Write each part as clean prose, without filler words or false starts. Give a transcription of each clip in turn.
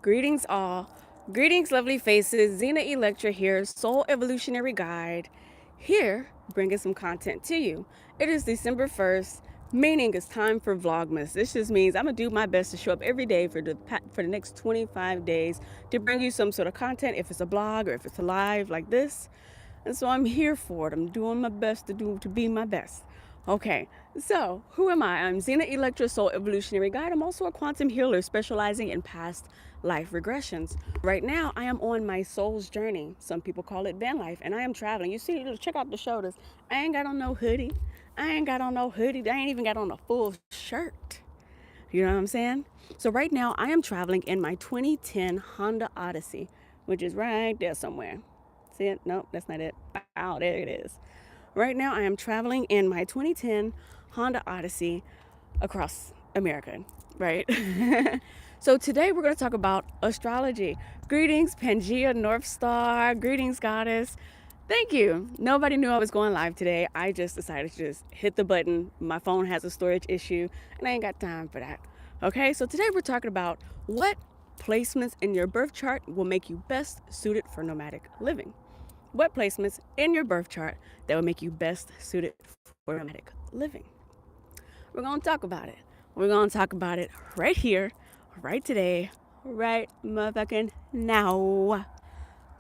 Greetings all. Greetings lovely faces. Zena Electra here, Soul Evolutionary Guide, here bringing some content to you. It is December 1st, meaning it's time for Vlogmas. This just means I'm going to do my best to show up every day for the next 25 days to bring you some sort of content, if it's a blog or if it's a live like this. And so I'm here for it. I'm doing my best to be my best. Okay, so who am I? I'm Zena Electra, Soul Evolutionary Guide. I'm also a quantum healer specializing in past life regressions. Right now, I am on my soul's journey. Some people call it van life, and I am traveling. You see, check out the shoulders. I ain't got on no hoodie. I ain't even got on a full shirt. You know what I'm saying? So right now, I am traveling in my 2010 Honda Odyssey, which is right there somewhere. See it? Nope, that's not it. Wow, there it is. Right now, I am traveling in my 2010 Honda Odyssey across America, right? So today we're going to talk about astrology. Greetings, Pangea North Star. Greetings, Goddess. Thank you. Nobody knew I was going live today. I just decided to just hit the button. My phone has a storage issue, and I ain't got time for that. Okay, so today we're talking about what placements in your birth chart will make you best suited for nomadic living. What placements in your birth chart that will make you best suited for nomadic living? We're going to talk about it. We're going to talk about it right here, right today, right motherfucking now.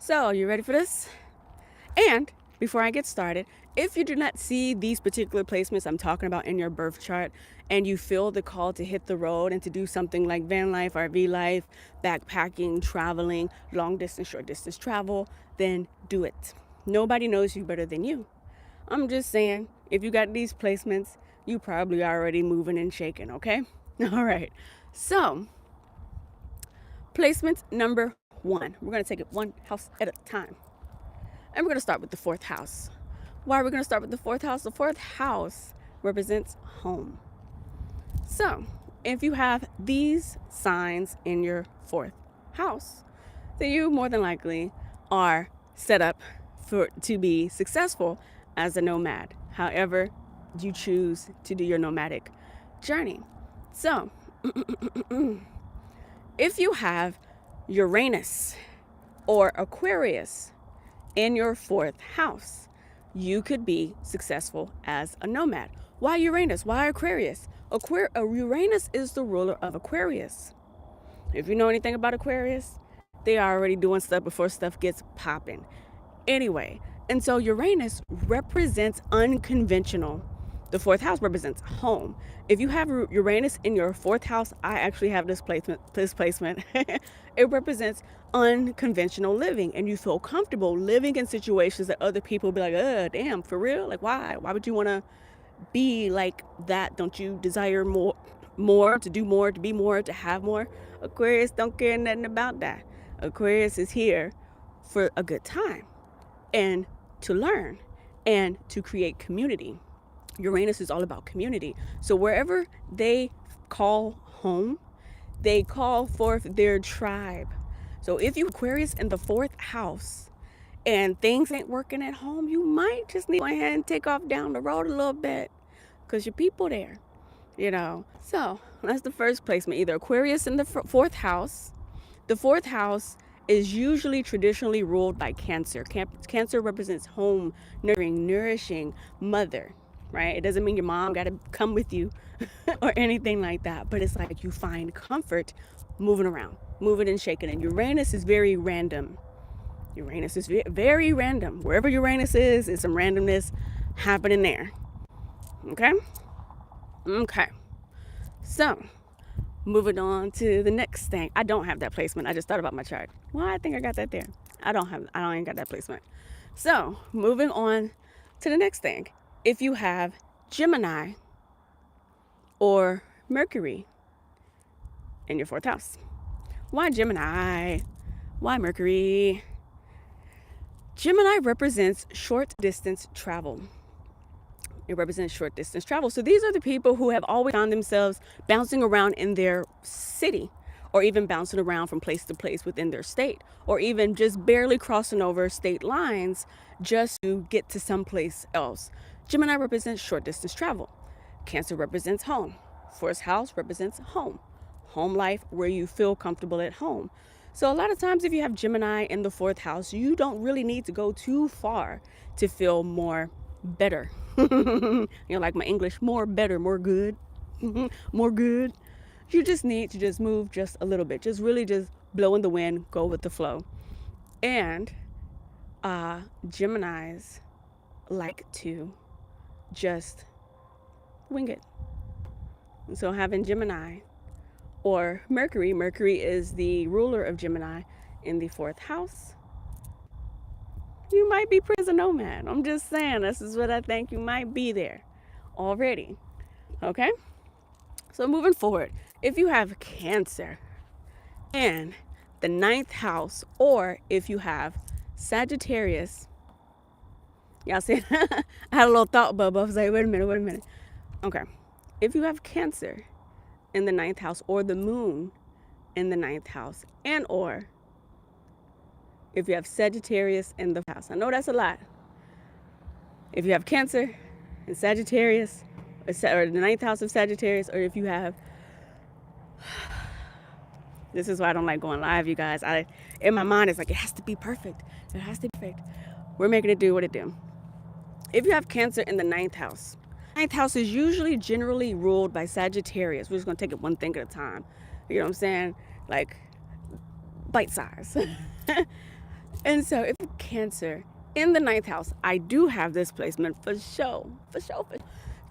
So, are you ready for this? And before I get started, if you do not see these particular placements I'm talking about in your birth chart and you feel the call to hit the road and to do something like van life, RV life, backpacking, traveling, long distance, short distance travel, then do it. Nobody knows you better than you. I'm just saying, if you got these placements, you probably already moving and shaking, okay? All right. So, placement number 1. We're going to take it one house at a time. And we're going to start with the 4th house. Why are we going to start with the 4th house? The 4th house represents home. So, if you have these signs in your 4th house, then you more than likely are set up to be successful as a nomad, however you choose to do your nomadic journey. So, if you have Uranus or Aquarius in your 4th house, you could be successful as a nomad. Why Uranus? Why Aquarius? Uranus is the ruler of Aquarius. If you know anything about Aquarius, they are already doing stuff before stuff gets popping. Anyway, and so Uranus represents unconventional. The 4th house represents home. If you have Uranus in your 4th house, I actually have this placement. It represents unconventional living, and you feel comfortable living in situations that other people be like, damn, for real? Like, why? Why would you want to be like that? Don't you desire more, to do more, to be more, to have more? Aquarius don't care nothing about that. Aquarius is here for a good time and to learn and to create community. Uranus is all about community. So wherever they call home, they call forth their tribe. So if you Aquarius in the 4th house and things ain't working at home, you might just need to go ahead and take off down the road a little bit because your people there, you know. So that's the first placement, either Aquarius in the 4th house. The 4th house is usually traditionally ruled by Cancer. Cancer represents home, nurturing, nourishing, mother, right? It doesn't mean your mom got to come with you or anything like that, but it's like you find comfort moving around, moving and shaking. And Uranus is very random. Uranus is very random. Wherever Uranus is some randomness happening there. Okay? Okay. So, moving on to the next thing. I don't have that placement. I just thought about my chart. Well, I think I got that there. I ain't got that placement. So, moving on to the next thing. If you have Gemini or Mercury in your 4th house. Why Gemini? Why Mercury? Gemini represents short distance travel. It represents short distance travel. So these are the people who have always found themselves bouncing around in their city, or even bouncing around from place to place within their state, or even just barely crossing over state lines just to get to someplace else. Gemini represents short distance travel. Cancer represents home. 4th house represents home. home life where you feel comfortable at home. So a lot of times if you have Gemini in the 4th house, you don't really need to go too far to feel more better. Like my English, more better, more good, more good. You just need to just move just a little bit, just really just blow in the wind, go with the flow. And Geminis like to just wing it. So having Gemini or Mercury is the ruler of Gemini in the 4th house. You might be as a nomad. I'm just saying, this is what I think. You might be there already. Okay? So moving forward, if you have Cancer in the 9th house, or if you have Sagittarius, y'all see, I had a little thought bubble. I was like, wait a minute. Okay. If you have Cancer in the 9th house, or the moon in the 9th house, and or if you have Sagittarius in the house. I know that's a lot. If you have Cancer and Sagittarius, or the 9th house of Sagittarius, or if you have, this is why I don't like going live, you guys. In my mind, it's like, it has to be perfect. It has to be perfect. We're making it do what it do. If you have Cancer in the 9th house, 9th house is usually generally ruled by Sagittarius. We're just going to take it one thing at a time. You know what I'm saying? Like, bite size. And so if Cancer in the 9th house, I do have this placement for sure.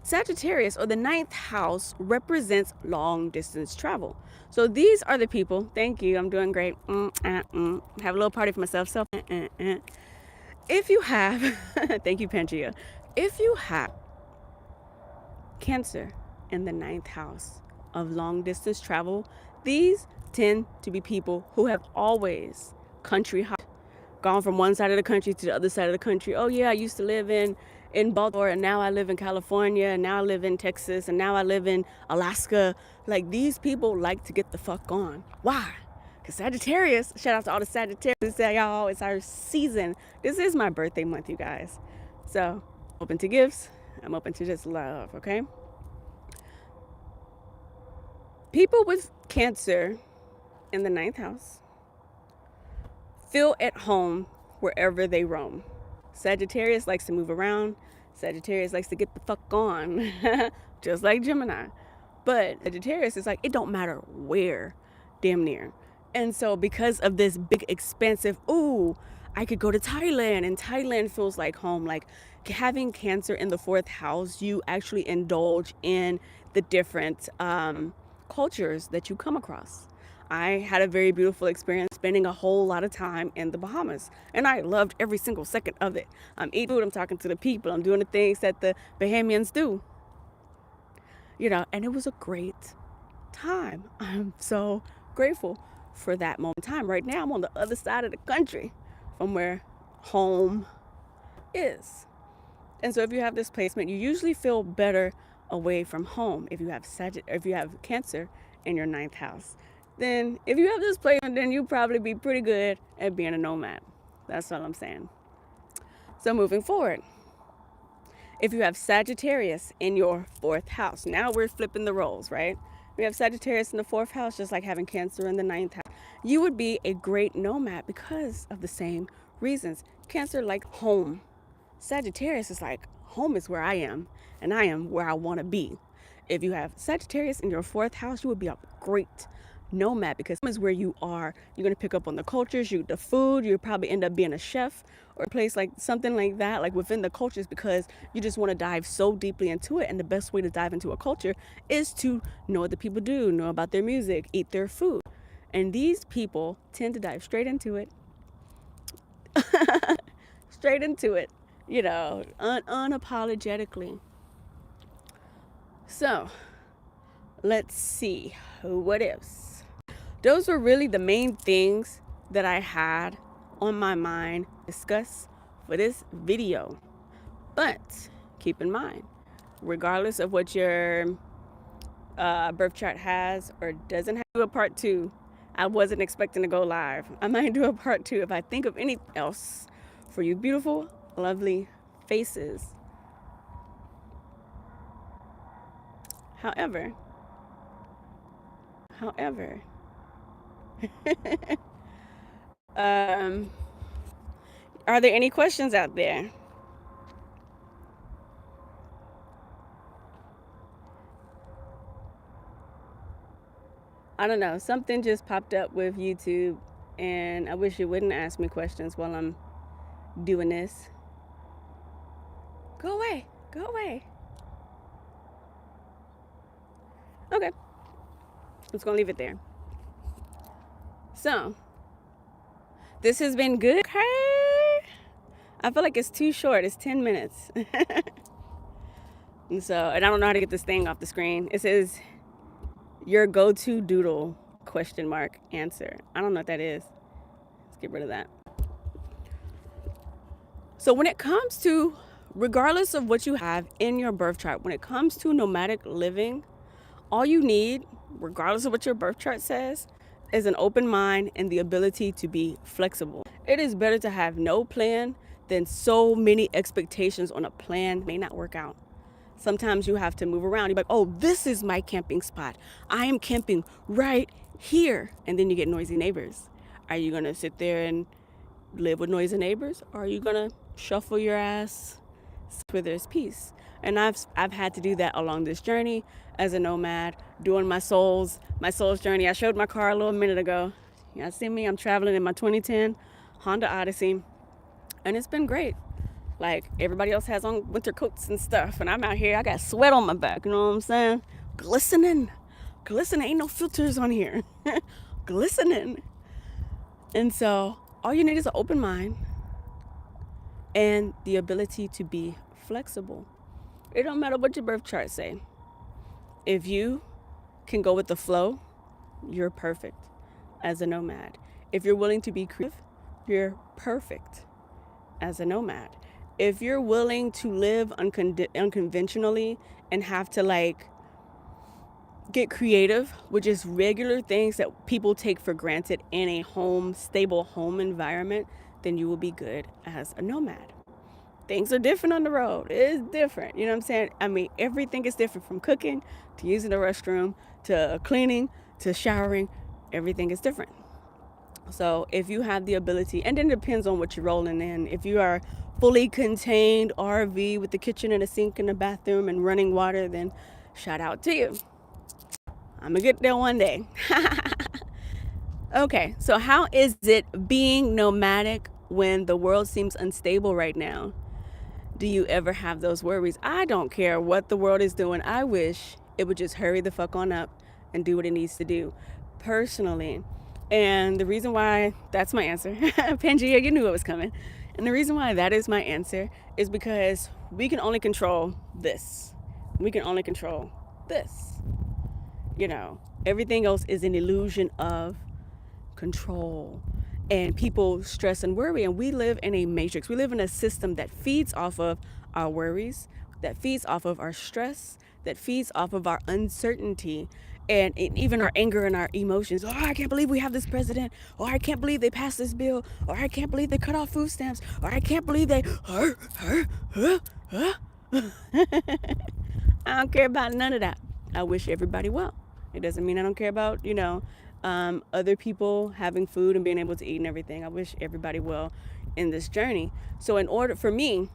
Sagittarius, or the 9th house, represents long distance travel. So these are the people, thank you, I'm doing great. Have a little party for myself. So if you have, thank you, Pangea. If you have Cancer in the 9th house of long distance travel, these tend to be people who have always country hopped, gone from one side of the country to the other side of the country. Oh yeah, I used to live in Baltimore, and now I live in California, and now I live in Texas, and now I live in Alaska. Like, these people like to get the fuck on. Why? Because Sagittarius, shout out to all the Sagittarius, y'all, it's our season. This is my birthday month, you guys. So, open to gifts. I'm open to just love, okay? People with Cancer in the 9th house feel at home wherever they roam. Sagittarius likes to move around. Sagittarius likes to get the fuck on, just like Gemini. But Sagittarius is like, it don't matter where, damn near. And so because of this big expansive, I could go to Thailand, and Thailand feels like home. Like, having Cancer in the 4th house, you actually indulge in the different cultures that you come across. I had a very beautiful experience spending a whole lot of time in the Bahamas, and I loved every single second of it. I'm eating food, I'm talking to the people, I'm doing the things that the Bahamians do, and it was a great time. I'm so grateful for that moment in time. Right now, I'm on the other side of the country from where home is. And so if you have this placement, you usually feel better away from home if you have Cancer in your 9th house. Then if you have this placement, then you'll probably be pretty good at being a nomad. That's all I'm saying. So moving forward, if you have Sagittarius in your 4th house, now we're flipping the roles, right? We have Sagittarius in the 4th house, just like having Cancer in the 9th house. You would be a great nomad because of the same reasons. Cancer, like home. Sagittarius is like, home is where I am, and I am where I want to be. If you have Sagittarius in your 4th house, you would be a great nomad because home is where you are. You're going to pick up on the cultures, the food. You'll probably end up being a chef or a place like something like that, like within the cultures, because you just want to dive so deeply into it. And the best way to dive into a culture is to know what the people do, know about their music, eat their food. And these people tend to dive straight into it. Straight into it, unapologetically. So, let's see, what else? Those were really the main things that I had on my mind to discuss for this video. But keep in mind, regardless of what your birth chart has or doesn't have, do a part 2. I wasn't expecting to go live. I might do a part 2 if I think of anything else for you beautiful, lovely faces. However, are there any questions out there? I don't know, something just popped up with YouTube, and I wish it wouldn't ask me questions while I'm doing this. Go away, go away. Okay, I'm just gonna leave it there. So, this has been good. Okay. I feel like it's too short. It's 10 minutes. And I don't know how to get this thing off the screen. It says, your go-to doodle, ? Answer. I don't know what that is. Let's get rid of that. So when it comes to, regardless of what you have in your birth chart, when it comes to nomadic living, all you need, regardless of what your birth chart says, is an open mind and the ability to be flexible. It is better to have no plan than so many expectations on a plan may not work out. Sometimes you have to move around. You're like, oh, this is my camping spot. I am camping right here. And then you get noisy neighbors. Are you going to sit there and live with noisy neighbors? Or are you going to shuffle your ass where there's peace? And I've had to do that along this journey as a nomad, doing my soul's journey. I showed my car a little minute ago. You guys see me? I'm traveling in my 2010 Honda Odyssey. And it's been great. Like, everybody else has on winter coats and stuff, and I'm out here, I got sweat on my back, you know what I'm saying? Glistening, ain't no filters on here. Glistening. And so, all you need is an open mind and the ability to be flexible. It don't matter what your birth chart say. If you can go with the flow, you're perfect as a nomad. If you're willing to be creative, you're perfect as a nomad. If you're willing to live unconventionally and have to get creative with just regular things that people take for granted in a stable home environment, then you will be good as a nomad. Things are different on the road. It's different. You know what I'm saying? I mean, everything is different, from cooking to using the restroom to cleaning to showering. Everything is different. So if you have the ability, and then it depends on what you're rolling in. If you are fully contained RV with the kitchen and a sink and a bathroom and running water, then shout out to you. I'm gonna get there one day. Okay, so how is it being nomadic when the world seems unstable right now? Do you ever have those worries? I don't care what the world is doing. I wish it would just hurry the fuck on up and do what it needs to do, personally. And the reason why that's my answer, Pangea, you knew it was coming. And the reason why that is my answer is because we can only control this. We can only control this. You know, everything else is an illusion of control. And people stress and worry, and we live in a matrix. We live in a system that feeds off of our worries, that feeds off of our stress, that feeds off of our uncertainty, and even our anger and our emotions. Oh, I can't believe we have this president. Or I can't believe they passed this bill. Or I can't believe they cut off food stamps. Or I can't believe they... I don't care about none of that. I wish everybody well. It doesn't mean I don't care about, other people having food and being able to eat and everything. I wish everybody well in this journey. So in order for me,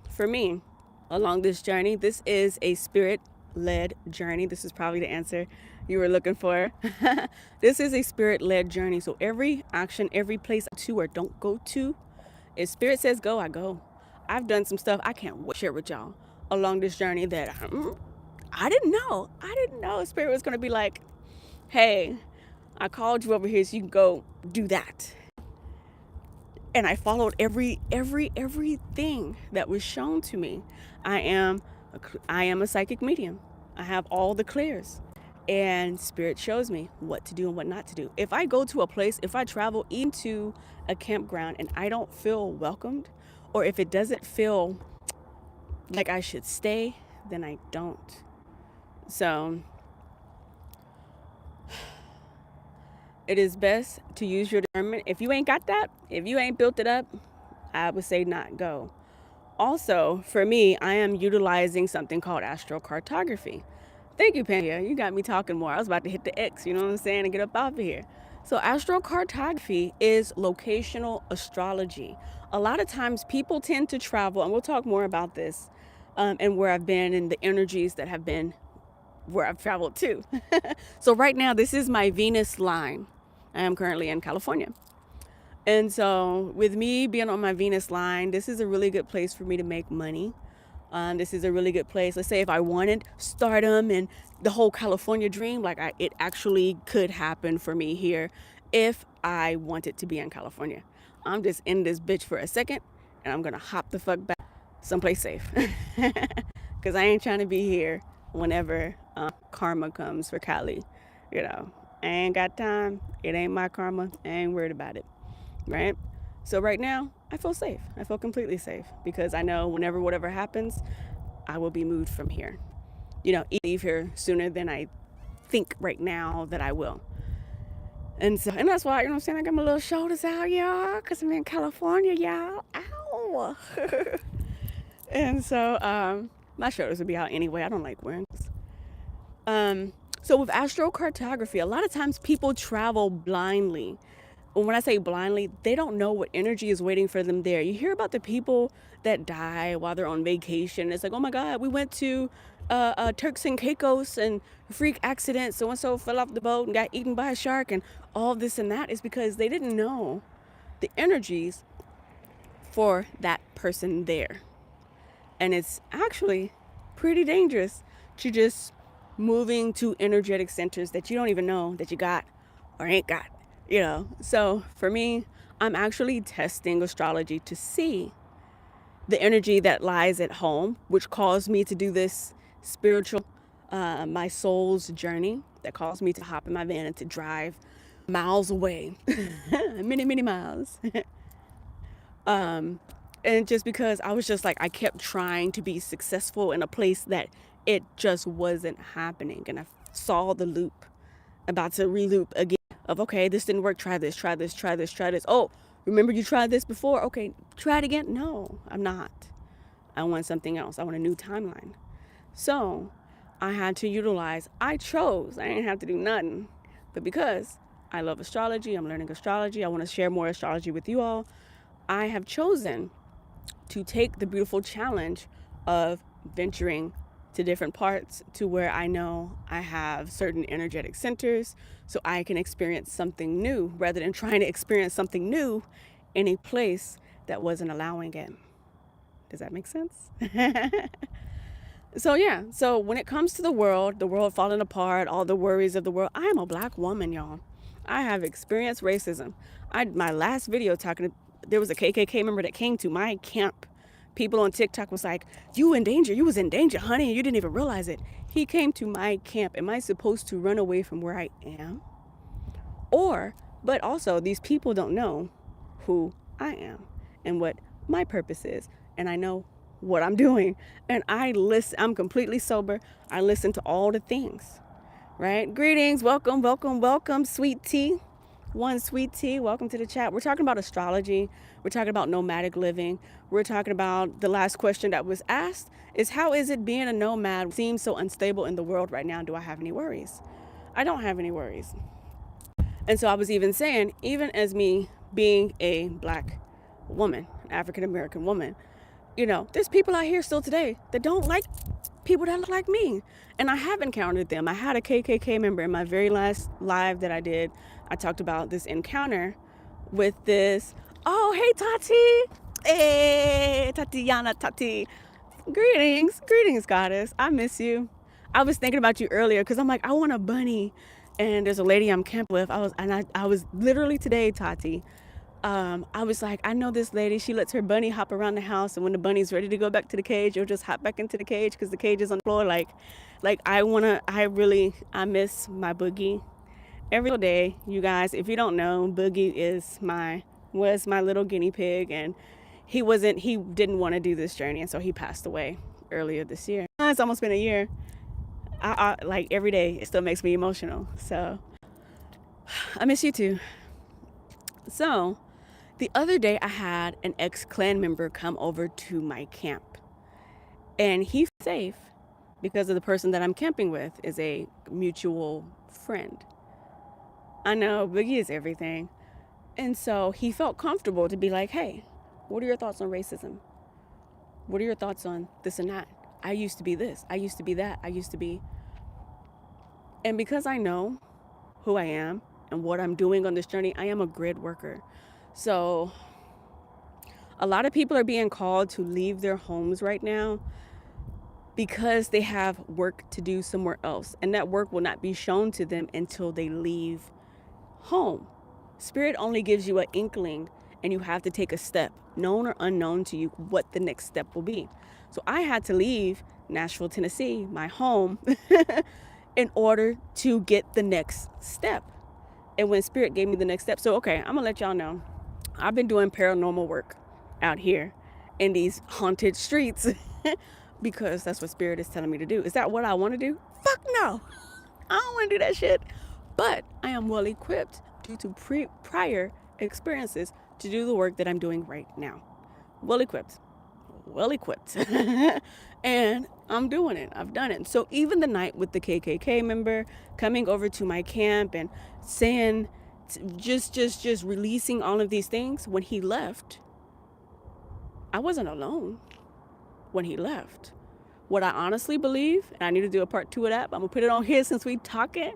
along this journey, this is a spirit-led journey. This is probably the answer you were looking for. This is a spirit-led journey. So every action, every place I to or don't go to, if spirit says go, I go. I've done some stuff I can't wait to share with y'all along this journey that I didn't know. Spirit was going to be like, hey, I called you over here so you can go do that. And I followed everything that was shown to me. I am a psychic medium. I have all the clears. And spirit shows me what to do and what not to do. If I go to a place, if I travel into a campground and I don't feel welcomed, or if it doesn't feel like I should stay, then I don't. So it is best to use your discernment. If you ain't got that, if you ain't built it up, I would say not go. Also, for me, I am utilizing something called astrocartography Thank you, Pania. You got me talking more. I was about to hit the X, you know what I'm saying, and get up off of here. So astrocartography is locational astrology. A lot of times people tend to travel, and we'll talk more about this, and where I've been and the energies that have been where I've traveled to. So right now, this is my Venus line. I am currently in California. And so with me being on my Venus line, this is a really good place for me to make money. This is a really good place. Let's say if I wanted stardom and the whole California dream, like it actually could happen for me here if I wanted to be in California. I'm just in this bitch for a second and I'm gonna hop the fuck back someplace safe. Because I ain't trying to be here whenever karma comes for Cali. You know, I ain't got time. It ain't my karma. I ain't worried about it. Right? So right now, I feel safe. I feel completely safe because I know whenever whatever happens, I will be moved from here. You know, leave here sooner than I think right now that I will. And so, and that's why, you know what I'm saying, I got my little shoulders out, y'all, because I'm in California, y'all. Ow. And so, my shoulders would be out anyway. I don't like wearing this. So with astrocartography, a lot of times people travel blindly. When I say blindly, they don't know what energy is waiting for them there. You hear about the people that die while they're on vacation. It's like, oh my God, we went to Turks and Caicos and freak accident. So-and-so fell off the boat and got eaten by a shark and all this and that is because they didn't know the energies for that person there. And it's actually pretty dangerous to just moving to energetic centers that you don't even know that you got or ain't got. You know, so for me, I'm actually testing astrology to see the energy that lies at home, which caused me to do this spiritual, my soul's journey that caused me to hop in my van and to drive miles away, many, many miles. And just because I was just like, I kept trying to be successful in a place that it just wasn't happening. And I saw the loop about to re-loop again. Of, okay, this didn't work, try this, try this, try this, try this. Oh, remember you tried this before? Okay, try it again. No, I'm not. I want something else. I want a new timeline. So I had to utilize, I didn't have to do nothing. But because I love astrology, I'm learning astrology, I want to share more astrology with you all, I have chosen to take the beautiful challenge of venturing to different parts to where I know I have certain energetic centers so I can experience something new rather than trying to experience something new in a place that wasn't allowing it. Does that make sense? So yeah, so when it comes to the world falling apart, all the worries of the world, I am a Black woman, y'all. I have experienced racism. My last video there was a KKK member that came to my camp. People on TikTok was like, you was in danger, honey, and you didn't even realize it. He came to my camp. Am I supposed to run away from where I am? But also, these people don't know who I am and what my purpose is. And I know what I'm doing. And I'm completely sober. I listen to all the things, right? Greetings, welcome, welcome, welcome, sweet tea. One sweet tea, welcome to the chat. We're talking about astrology. We're talking about nomadic living. We're talking about the last question that was asked is, how is it being a nomad? It seems so unstable in the world right now. Do I have any worries? I don't have any worries. And so I was even saying, even as me being a Black woman, African-American woman, you know, there's people out here still today that don't like people that look like me. And I have encountered them. I had a KKK member in my very last live that I did. I talked about this encounter with this. Oh, hey, Tati. Hey, Tatiana, Tati. Greetings, goddess. I miss you. I was thinking about you earlier because I'm like, I want a bunny. And there's a lady I'm camping with. I was literally today, Tati. I was like, I know this lady, she lets her bunny hop around the house, and when the bunny's ready to go back to the cage, you'll just hop back into the cage because the cage is on the floor. I miss my Boogie. Every day, you guys, if you don't know, Boogie was my little guinea pig, and he didn't want to do this journey, and so he passed away earlier this year. It's almost been a year. I like every day, it still makes me emotional. So I miss you too. So the other day I had an ex-clan member come over to my camp, and he's safe because of the person that I'm camping with is a mutual friend. I know Boogie is everything. And so he felt comfortable to be like, hey, what are your thoughts on racism? What are your thoughts on this and that? I used to be this. I used to be that. I used to be. And because I know who I am and what I'm doing on this journey, I am a grid worker. So a lot of people are being called to leave their homes right now because they have work to do somewhere else. And that work will not be shown to them until they leave home. Spirit only gives you an inkling, and you have to take a step, known or unknown to you, what the next step will be. So I had to leave Nashville, Tennessee, my home, in order to get the next step. And when Spirit gave me the next step, so okay, I'm gonna let y'all know, I've been doing paranormal work out here in these haunted streets because that's what Spirit is telling me to do. Is that what I want to do? Fuck no. I don't want to do that shit. But I am well equipped due to prior experiences to do the work that I'm doing right now. Well equipped. And I'm doing it. I've done it. So even the night with the KKK member coming over to my camp and saying, just releasing all of these things, when he left, I wasn't alone when he left. What I honestly believe, and I need to do a part 2 of that, but I'm gonna put it on here since we talking.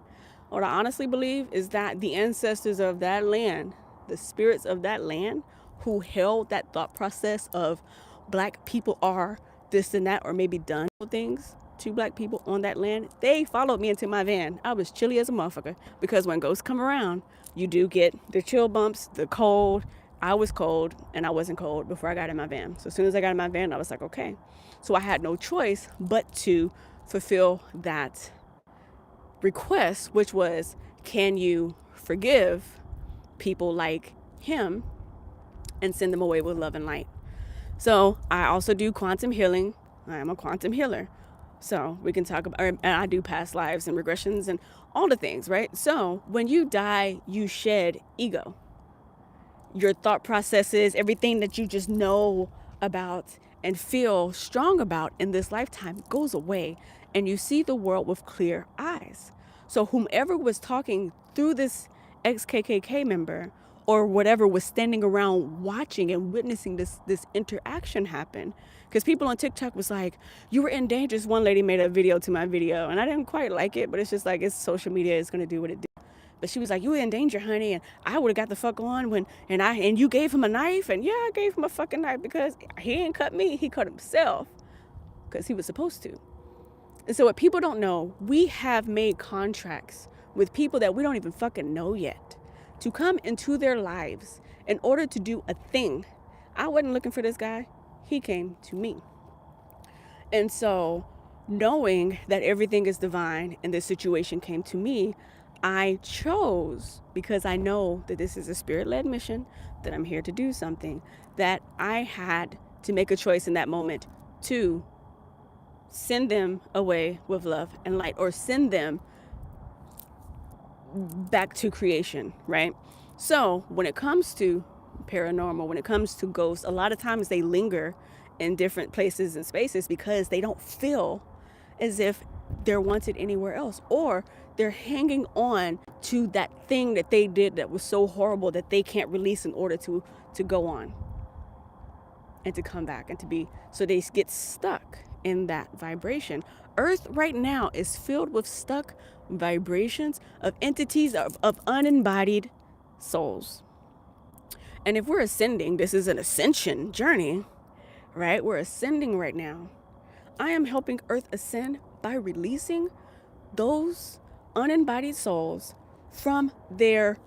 What I honestly believe is that the ancestors of that land, the spirits of that land who held that thought process of black people are this and that, or maybe done things to black people on that land, they followed me into my van. I was chilly as a motherfucker because when ghosts come around, you do get the chill bumps, the cold. I was cold and I wasn't cold before I got in my van. So as soon as I got in my van, I was like, okay. So I had no choice but to fulfill that request, which was, can you forgive people like him and send them away with love and light? So I also do quantum healing. I am a quantum healer. So we can talk about, and I do past lives and regressions and all the things, right? So when you die, you shed ego. Your thought processes, everything that you just know about and feel strong about in this lifetime goes away, and you see the world with clear eyes. So whomever was talking through this ex-KKK member or whatever was standing around watching and witnessing this interaction happen, because people on TikTok was like, you were in danger. One lady made a video to my video, and I didn't quite like it, but it's just like, it's social media, it's going to do what it do. But she was like, you were in danger, honey, and I would have got the fuck on when, and you gave him a knife, and yeah, I gave him a fucking knife because he didn't cut me, he cut himself because he was supposed to. And so what people don't know, we have made contracts with people that we don't even fucking know yet to come into their lives in order to do a thing. I wasn't looking for this guy, he came to me. And so knowing that everything is divine and this situation came to me, I chose, because I know that this is a spirit-led mission, that I'm here to do something, that I had to make a choice in that moment to send them away with love and light, or send them back to creation, right? So when it comes to paranormal, when it comes to ghosts, a lot of times they linger in different places and spaces because they don't feel as if they're wanted anywhere else, or they're hanging on to that thing that they did that was so horrible that they can't release in order to go on and to come back and to be, so they get stuck in that vibration. Earth right now is filled with stuck vibrations of entities of unembodied souls. And if we're ascending, this is an ascension journey, right? We're ascending right now. I am helping Earth ascend by releasing those unembodied souls from their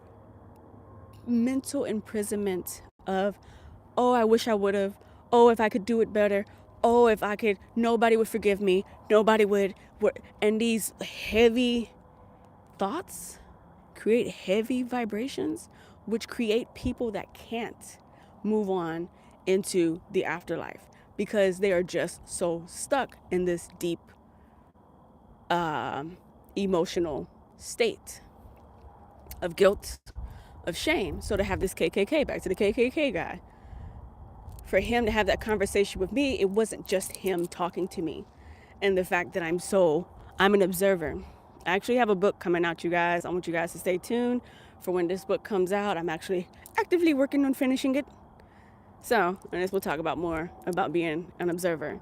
mental imprisonment of, oh, I wish I would have, oh, if I could do it better, oh, if I could, nobody would forgive me, nobody would, and these heavy thoughts create heavy vibrations, which create people that can't move on into the afterlife because they are just so stuck in this deep emotional state of guilt, of shame. So to have this KKK, back to the KKK guy, for him to have that conversation with me, it wasn't just him talking to me. and the fact that I'm an observer. I actually have a book coming out, you guys. I want you guys to stay tuned for when this book comes out. I'm actually actively working on finishing it. So, and this we'll talk about more about being an observer.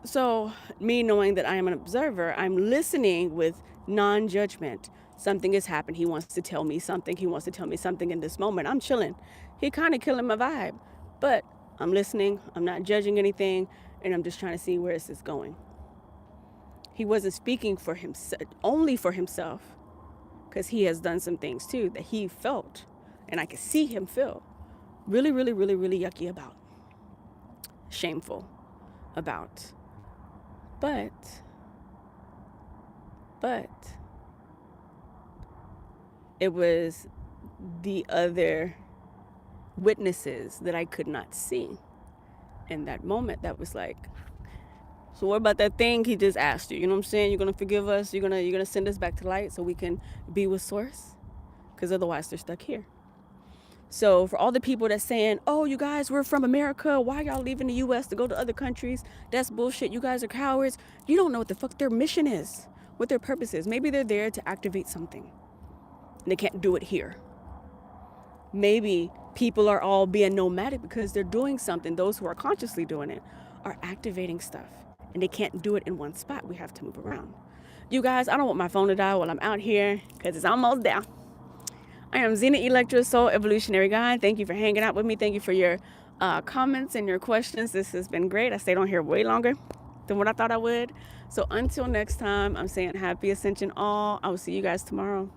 So me knowing that I am an observer, I'm listening with non-judgment. Something has happened. He wants to tell me something. He wants to tell me something in this moment. I'm chilling. He kind of killing my vibe, but I'm listening. I'm not judging anything, and I'm just trying to see where this is going. He wasn't speaking for himself, only for himself, because he has done some things too that he felt, and I could see him feel really, really, really, really yucky about, shameful about. But it was the other witnesses that I could not see in that moment that was like, so what about that thing he just asked you? You know what I'm saying? You're gonna forgive us? You're gonna send us back to light so we can be with Source? Because otherwise they're stuck here. So for all the people that's saying, oh, you guys, we're from America. Why y'all leaving the U.S. to go to other countries? That's bullshit. You guys are cowards. You don't know what the fuck their mission is, what their purpose is. Maybe they're there to activate something, and they can't do it here. Maybe people are all being nomadic because they're doing something. Those who are consciously doing it are activating stuff, and they can't do it in one spot. We have to move around. You guys, I don't want my phone to die while I'm out here because it's almost down. I am Zena Electra, Soul Evolutionary Guide. Thank you for hanging out with me. Thank you for your comments and your questions. This has been great. I stayed on here way longer than what I thought I would. So until next time, I'm saying happy ascension all. I will see you guys tomorrow.